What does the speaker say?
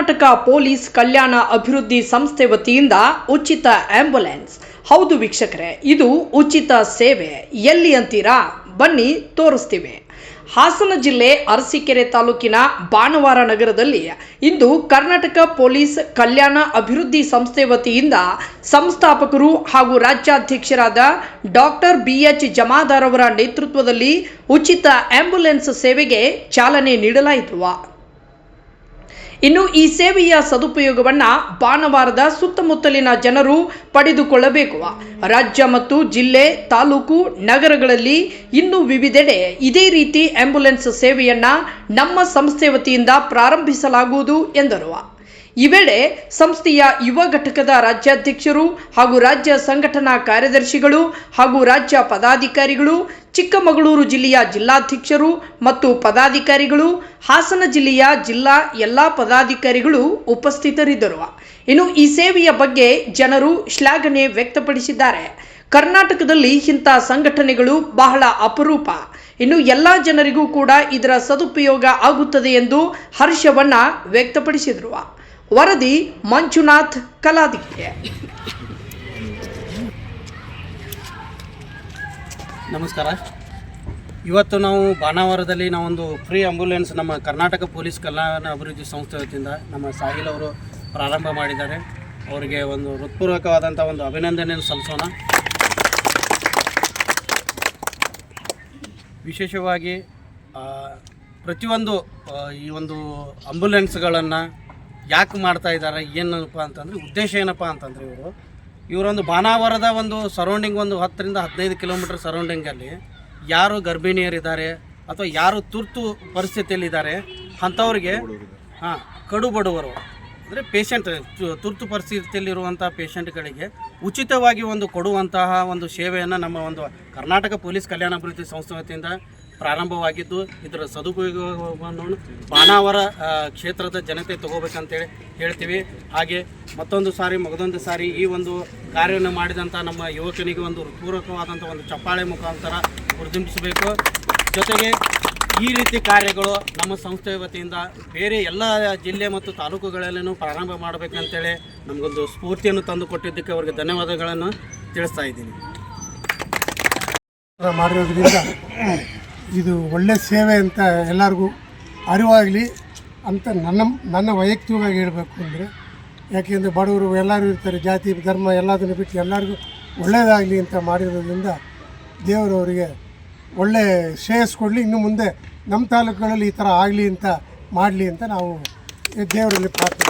Karnataka police ಕಲ್ಯಾಣ ಅಭಿವೃದ್ಧಿ ಸಂಸ್ಥೆ ವತಿಯಿಂದ ಉಚಿತ ಆಂಬ್ಯುಲೆನ್ಸ್. ಹೌದು ವೀಕ್ಷಕರೇ, ಇದು ಉಚಿತ ಸೇವೆ. ಎಲ್ಲಿ ಅಂತೀರಾ? ಬನ್ನಿ ತೋರಿಸ್ತೀವಿ. ಹಾಸನ ಜಿಲ್ಲೆ ಅರಸೀಕೆರೆ ತಾಲೂಕಿನ ಬಾಣವಾರ ನಗರದಲ್ಲಿ ಇಂದು ಕರ್ನಾಟಕ ಪೊಲೀಸ್ ಕಲ್ಯಾಣ ಅಭಿವೃದ್ಧಿ ಸಂಸ್ಥೆ ವತಿಯಿಂದ ಸಂಸ್ಥಾಪಕರು ಹಾಗೂ ರಾಜ್ಯಾಧ್ಯಕ್ಷರಾದ ಡಾಕ್ಟರ್ BH ಜಮಾದಾರ್ ಅವರ ನೇತೃತ್ವದಲ್ಲಿ ಉಚಿತ ಆಂಬ್ಯುಲೆನ್ಸ್ ಸೇವೆಗೆ ಚಾಲನೆ ನೀಡಲಾಯಿತು. ಇನ್ನು ಈ ಸೇವೆಯ ಸದುಪಯೋಗವನ್ನು ಬಾಣವಾರದ ಸುತ್ತಮುತ್ತಲಿನ ಜನರು ಪಡೆದುಕೊಳ್ಳಬೇಕು. ರಾಜ್ಯ ಮತ್ತು ಜಿಲ್ಲೆ, ತಾಲೂಕು, ನಗರಗಳಲ್ಲಿ ಇನ್ನೂ ವಿವಿಧೆಡೆ ಇದೇ ರೀತಿ ಆಂಬ್ಯುಲೆನ್ಸ್ ಸೇವೆಯನ್ನು ನಮ್ಮ ಸಂಸ್ಥೆ ವತಿಯಿಂದ ಪ್ರಾರಂಭಿಸಲಾಗುವುದು ಎಂದರು. ಈ ವೇಳೆ ಸಂಸ್ಥೆಯ ಯುವ ಘಟಕದ ರಾಜ್ಯಾಧ್ಯಕ್ಷರು ಹಾಗೂ ರಾಜ್ಯ ಸಂಘಟನಾ ಕಾರ್ಯದರ್ಶಿಗಳು ಹಾಗೂ ರಾಜ್ಯ ಪದಾಧಿಕಾರಿಗಳು, ಚಿಕ್ಕಮಗಳೂರು ಜಿಲ್ಲೆಯ ಜಿಲ್ಲಾಧ್ಯಕ್ಷರು ಮತ್ತು ಪದಾಧಿಕಾರಿಗಳು, ಹಾಸನ ಜಿಲ್ಲೆಯ ಜಿಲ್ಲಾ ಎಲ್ಲ ಪದಾಧಿಕಾರಿಗಳು ಉಪಸ್ಥಿತರಿದ್ದರು. ಇನ್ನು ಈ ಸೇವೆಯ ಬಗ್ಗೆ ಜನರು ಶ್ಲಾಘನೆ ವ್ಯಕ್ತಪಡಿಸಿದ್ದಾರೆ. ಕರ್ನಾಟಕದಲ್ಲಿ ಇಂಥ ಸಂಘಟನೆಗಳು ಬಹಳ ಅಪರೂಪ. ಇನ್ನು ಎಲ್ಲ ಜನರಿಗೂ ಕೂಡ ಇದರ ಸದುಪಯೋಗ ಆಗುತ್ತದೆ ಎಂದು ಹರ್ಷವನ್ನ ವ್ಯಕ್ತಪಡಿಸಿದರು. ವರದಿ ಮಂಜುನಾಥ್ ಕಲಾದಿಗೆ. ನಮಸ್ಕಾರ. ಇವತ್ತು ನಾವು ಬಾಣಾವರದಲ್ಲಿ ನಾವೊಂದು ಫ್ರೀ ಆಂಬ್ಯುಲೆನ್ಸ್ ನಮ್ಮ ಕರ್ನಾಟಕ ಪೊಲೀಸ್ ಕಲ್ಯಾಣ ಅಭಿವೃದ್ಧಿ ಸಂಸ್ಥೆ ವತಿಯಿಂದ ನಮ್ಮ ಸಾಹಿಲ್ ಅವರು ಪ್ರಾರಂಭ ಮಾಡಿದ್ದಾರೆ. ಅವರಿಗೆ ಒಂದು ಹೃತ್ಪೂರ್ವಕವಾದಂಥ ಒಂದು ಅಭಿನಂದನೆಯನ್ನು ಸಲ್ಲಿಸೋಣ. ವಿಶೇಷವಾಗಿ ಪ್ರತಿಯೊಂದು ಈ ಒಂದು ಆಂಬ್ಯುಲೆನ್ಸ್ಗಳನ್ನು ಯಾಕೆ ಮಾಡ್ತಾ ಇದ್ದಾರೆ, ಏನಪ್ಪ ಅಂತಂದರೆ ಉದ್ದೇಶ ಏನಪ್ಪ ಅಂತಂದರೆ ಇವರೊಂದು ಬಾಣಾವರದ ಒಂದು ಸರೌಂಡಿಂಗ್ ಒಂದು 10 ರಿಂದ 15 ಕಿಲೋಮೀಟರ್ ಸರೌಂಡಿಂಗಲ್ಲಿ ಯಾರು ಗರ್ಭಿಣಿಯರಿದ್ದಾರೆ ಅಥವಾ ಯಾರು ತುರ್ತು ಪರಿಸ್ಥಿತಿಯಲ್ಲಿದ್ದಾರೆ ಅಂಥವ್ರಿಗೆ ಕಡು ಬಡವರು ಅಂದರೆ ಪೇಷಂಟ್ ತುರ್ತು ಪರಿಸ್ಥಿತಿಯಲ್ಲಿರುವಂಥ ಪೇಷಂಟ್ಗಳಿಗೆ ಉಚಿತವಾಗಿ ಒಂದು ಕೊಡುವಂತಹ ಒಂದು ಸೇವೆಯನ್ನು ನಮ್ಮ ಒಂದು ಕರ್ನಾಟಕ ಪೊಲೀಸ್ ಕಲ್ಯಾಣ ಅಭಿವೃದ್ಧಿ ಸಂಸ್ಥೆ ವತಿಯಿಂದ ಪ್ರಾರಂಭವಾಗಿದ್ದು, ಇದರ ಸದುಪಯೋಗವನ್ನು ಬಾಣಾವರ ಕ್ಷೇತ್ರದ ಜನತೆ ತಗೋಬೇಕಂತೇಳಿ ಹೇಳ್ತೀವಿ. ಹಾಗೆ ಮತ್ತೊಂದು ಸಾರಿ ಈ ಒಂದು ಕಾರ್ಯವನ್ನು ಮಾಡಿದಂಥ ನಮ್ಮ ಯುವಕನಿಗೆ ಒಂದು ಪೂರಕವಾದಂಥ ಒಂದು ಚಪ್ಪಾಳೆ ಮುಖಾಂತರ ಗುರುತಿಸಬೇಕು. ಜೊತೆಗೆ ಈ ರೀತಿ ಕಾರ್ಯಗಳು ನಮ್ಮ ಸಂಸ್ಥೆ ವತಿಯಿಂದ ಬೇರೆ ಎಲ್ಲ ಜಿಲ್ಲೆ ಮತ್ತು ತಾಲೂಕುಗಳಲ್ಲೂ ಪ್ರಾರಂಭ ಮಾಡಬೇಕಂತೇಳಿ ನಮಗೊಂದು ಸ್ಫೂರ್ತಿಯನ್ನು ತಂದು ಕೊಟ್ಟಿದ್ದಕ್ಕೆ ಅವರಿಗೆ ಧನ್ಯವಾದಗಳನ್ನು ತಿಳಿಸ್ತಾ ಇದ್ದೀನಿ. ಮಾಡಿರೋದ್ರಿಂದ ಇದು ಒಳ್ಳೆಯ ಸೇವೆ ಅಂತ ಎಲ್ಲರಿಗೂ ಅರಿವಾಗಲಿ ಅಂತ ನನ್ನ ವೈಯಕ್ತಿಕವಾಗಿ ಹೇಳಬೇಕು ಅಂದರೆ, ಯಾಕೆಂದರೆ ಬಡವರು ಎಲ್ಲರೂ ಇರ್ತಾರೆ, ಜಾತಿ ಧರ್ಮ ಎಲ್ಲದನ್ನು ಬಿಟ್ಟು ಎಲ್ಲರಿಗೂ ಒಳ್ಳೆಯದಾಗಲಿ ಅಂತ ಮಾಡಿರೋದ್ರಿಂದ ದೇವರವರಿಗೆ ಒಳ್ಳೆಯ ಶ್ರೇಯಸ್ ಕೊಡಲಿ. ಇನ್ನು ಮುಂದೆ ನಮ್ಮ ತಾಲೂಕುಗಳಲ್ಲಿ ಈ ಥರ ಆಗಲಿ ಅಂತ ಮಾಡಲಿ ಅಂತ ನಾವು ದೇವರಲ್ಲಿ ಪ್ರಾರ್ಥನೆ